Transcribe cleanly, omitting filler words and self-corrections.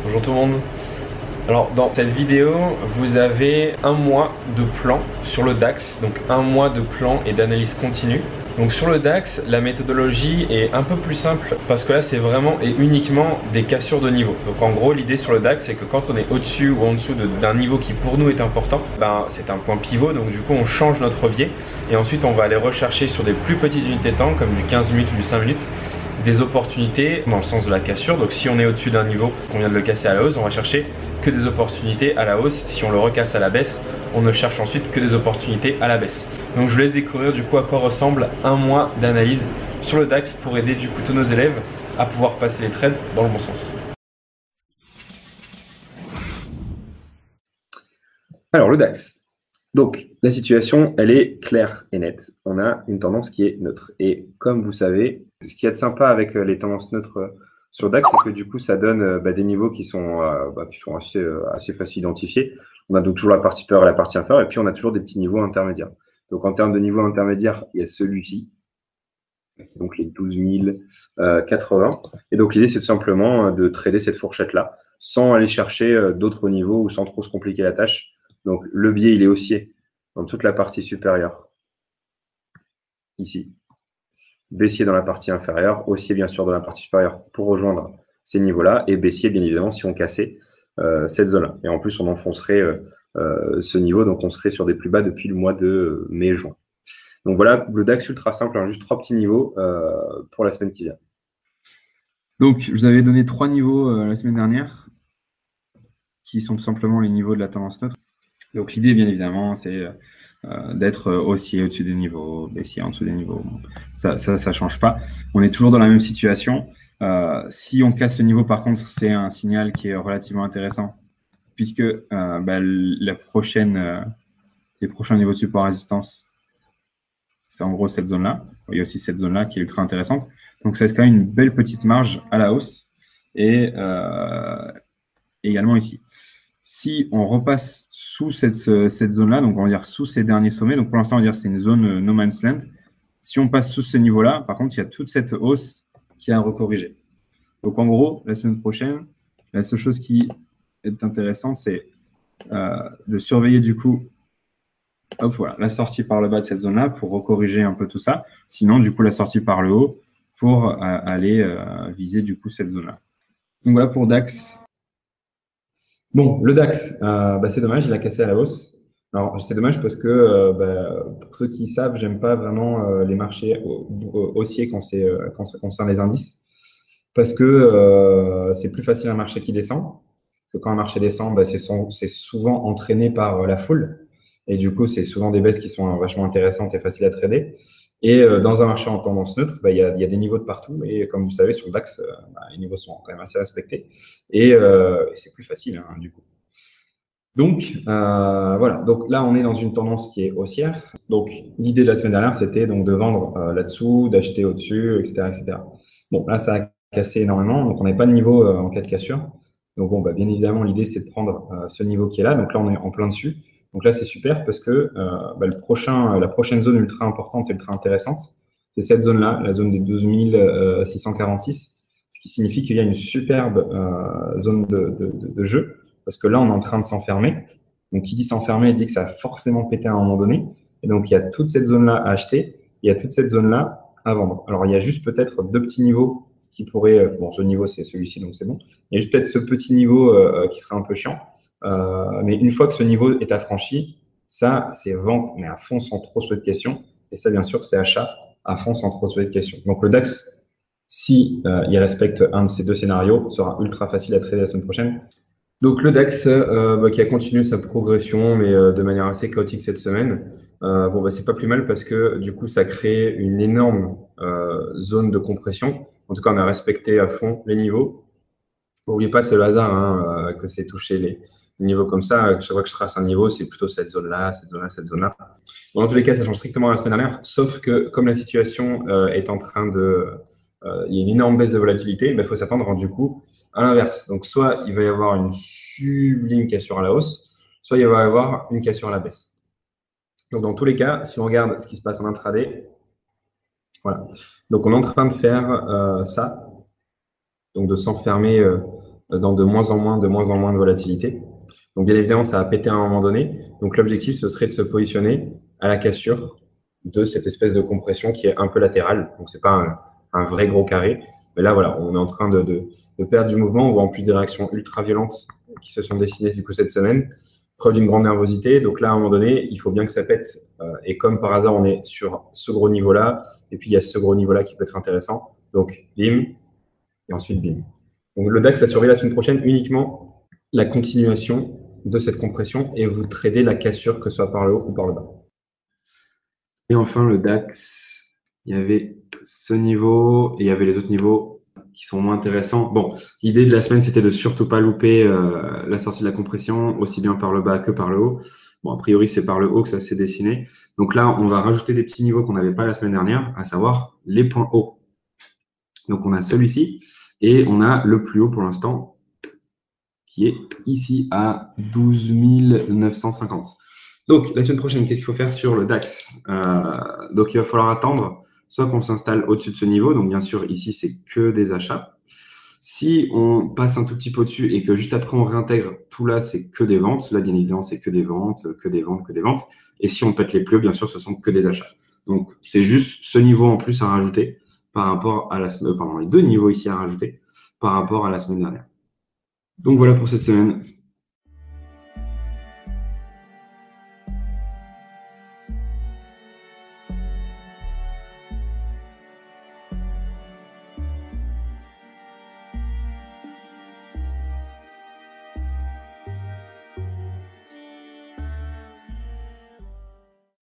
Bonjour tout le monde. Alors dans cette vidéo, vous avez un mois de plan sur le DAX, donc un mois de plan et d'analyse continue. Donc sur le DAX, la méthodologie est un peu plus simple parce que là c'est vraiment et uniquement des cassures de niveau. Donc en gros l'idée sur le DAX c'est que quand on est au-dessus ou en dessous d'un niveau qui pour nous est important, c'est un point pivot, donc du coup on change notre biais et ensuite on va aller rechercher sur des plus petites unités de temps comme du 15 minutes ou du 5 minutes des opportunités dans le sens de la cassure. Donc si on est au-dessus d'un niveau, qu'on vient de le casser à la hausse, on va chercher que des opportunités à la hausse. Si on le recasse à la baisse, on ne cherche ensuite que des opportunités à la baisse. Donc je vous laisse découvrir du coup à quoi ressemble un mois d'analyse sur le DAX pour aider du coup tous nos élèves à pouvoir passer les trades dans le bon sens. Alors le DAX. Donc la situation, elle est claire et nette. On a une tendance qui est neutre. Et comme vous savez, ce qu'il y a de sympa avec les tendances neutres sur DAX, c'est que du coup, ça donne des niveaux qui sont assez faciles à identifier. On a donc toujours la partie supérieure et la partie inférieure, et puis on a toujours des petits niveaux intermédiaires. Donc en termes de niveaux intermédiaires, il y a celui-ci, donc les 12 080. Et donc l'idée, c'est tout simplement de trader cette fourchette-là, sans aller chercher d'autres niveaux ou sans trop se compliquer la tâche. Donc le biais, il est haussier dans toute la partie supérieure, ici. Baissier dans la partie inférieure, haussier bien sûr dans la partie supérieure pour rejoindre ces niveaux-là, et baissier bien évidemment si on cassait cette zone-là. Et en plus, on enfoncerait ce niveau, donc on serait sur des plus bas depuis le mois de mai-juin. Donc voilà, le DAX ultra simple, hein, juste 3 petits niveaux pour la semaine qui vient. Donc, je vous avais donné 3 niveaux la semaine dernière, qui sont tout simplement les niveaux de la tendance neutre. Donc, l'idée, bien évidemment, c'est d'être haussier au-dessus des niveaux, baissier en dessous des niveaux. Ça ne change pas. On est toujours dans la même situation. Si on casse le niveau, par contre, c'est un signal qui est relativement intéressant, puisque les prochains niveaux de support résistance, c'est en gros cette zone-là. Il y a aussi cette zone-là qui est ultra intéressante. Donc, ça va être quand même une belle petite marge à la hausse. Et également ici. Si on repasse sous cette zone-là, donc on va dire sous ces derniers sommets, donc pour l'instant, on va dire que c'est une zone no man's land. Si on passe sous ce niveau-là, par contre, il y a toute cette hausse qui a à recorriger. Donc, en gros, la semaine prochaine, la seule chose qui est intéressante, c'est de surveiller du coup la sortie par le bas de cette zone-là pour recorriger un peu tout ça. Sinon, du coup, la sortie par le haut pour aller viser du coup cette zone-là. Donc voilà pour DAX. Bon, le DAX, c'est dommage, il a cassé à la hausse. Alors, c'est dommage parce que, pour ceux qui savent, j'aime pas vraiment les marchés haussiers quand ça concerne les indices. Parce que c'est plus facile un marché qui descend. Que quand un marché descend, c'est souvent entraîné par la foule. Et du coup, c'est souvent des baisses qui sont vachement intéressantes et faciles à trader. Et dans un marché en tendance neutre, il y a des niveaux de partout. Et comme vous savez, sur le DAX, les niveaux sont quand même assez respectés. Et c'est plus facile, hein, du coup. Donc, voilà. Donc là, on est dans une tendance qui est haussière. Donc, l'idée de la semaine dernière, c'était donc de vendre là-dessous, d'acheter au-dessus, etc., etc. Bon, là, ça a cassé énormément. Donc, on n'a pas de niveau en cas de cassure. Donc, bon, bien évidemment, l'idée, c'est de prendre ce niveau qui est là. Donc là, on est en plein dessus. Donc là, c'est super parce que la prochaine zone ultra importante et ultra intéressante, c'est cette zone-là, la zone des 12 646, ce qui signifie qu'il y a une superbe zone de jeu, parce que là, on est en train de s'enfermer. Donc, qui dit s'enfermer, dit que ça va forcément péter à un moment donné. Et donc, il y a toute cette zone-là à acheter, il y a toute cette zone-là à vendre. Alors, il y a juste peut-être 2 petits niveaux qui pourraient… bon, ce niveau, c'est celui-ci, donc c'est bon. Il y a juste peut-être ce petit niveau qui serait un peu chiant. Mais une fois que ce niveau est affranchi, ça, c'est vente, mais à fond sans trop se poser de questions. Et ça, bien sûr, c'est achat à fond sans trop se poser de questions. Donc, le DAX, si il respecte un de ces 2 scénarios, sera ultra facile à trader la semaine prochaine. Donc, le DAX qui a continué sa progression, mais de manière assez chaotique cette semaine. C'est pas plus mal parce que du coup, ça crée une énorme zone de compression. En tout cas, on a respecté à fond les niveaux. N'oubliez pas, c'est le hasard hein, que c'est touché les niveaux comme ça. Chaque fois que je trace un niveau, c'est plutôt cette zone-là, cette zone-là, cette zone-là. Bon, dans tous les cas, ça change strictement la semaine dernière, sauf que comme la situation est en train de… il y a une énorme baisse de volatilité, il faut s'attendre du coup à l'inverse. Donc, soit il va y avoir une sublime cassure à la hausse, soit il va y avoir une cassure à la baisse. Donc, dans tous les cas, si on regarde ce qui se passe en intraday, voilà. Donc, on est en train de faire ça. Donc, de s'enfermer dans de moins en moins de volatilité. Donc, bien évidemment, ça va péter à un moment donné. Donc, l'objectif, ce serait de se positionner à la cassure de cette espèce de compression qui est un peu latérale. Donc, c'est pas un vrai gros carré. Mais là, voilà, on est en train de perdre du mouvement. On voit en plus des réactions ultra violentes qui se sont dessinées du coup cette semaine. Preuve d'une grande nervosité. Donc là, à un moment donné, il faut bien que ça pète. Et comme par hasard, on est sur ce gros niveau-là. Et puis, il y a ce gros niveau-là qui peut être intéressant. Donc, bim. Et ensuite, bim. Donc, le DAX, ça surveille la semaine prochaine uniquement la continuation de cette compression et vous tradez la cassure, que ce soit par le haut ou par le bas. Et enfin, le DAX, il y avait ce niveau et il y avait les autres niveaux qui sont moins intéressants. Bon, l'idée de la semaine, c'était de surtout pas louper la sortie de la compression, aussi bien par le bas que par le haut. Bon, a priori, c'est par le haut que ça s'est dessiné. Donc là, on va rajouter des petits niveaux qu'on n'avait pas la semaine dernière, à savoir les points hauts. Donc, on a celui-ci et on a le plus haut pour l'instant, qui est ici à 12 950. Donc, la semaine prochaine, qu'est-ce qu'il faut faire sur le DAX? Donc, il va falloir attendre soit qu'on s'installe au-dessus de ce niveau. Donc, bien sûr, ici, c'est que des achats. Si on passe un tout petit peu au-dessus et que juste après, on réintègre tout là, c'est que des ventes. Là, bien évidemment, c'est que des ventes, que des ventes, que des ventes. Et si on pète les plus hauts, bien sûr, ce sont que des achats. Donc, c'est juste ce niveau en plus à rajouter par rapport à la semaine, pardon, les deux niveaux ici à rajouter par rapport à la semaine dernière. Donc, voilà pour cette semaine.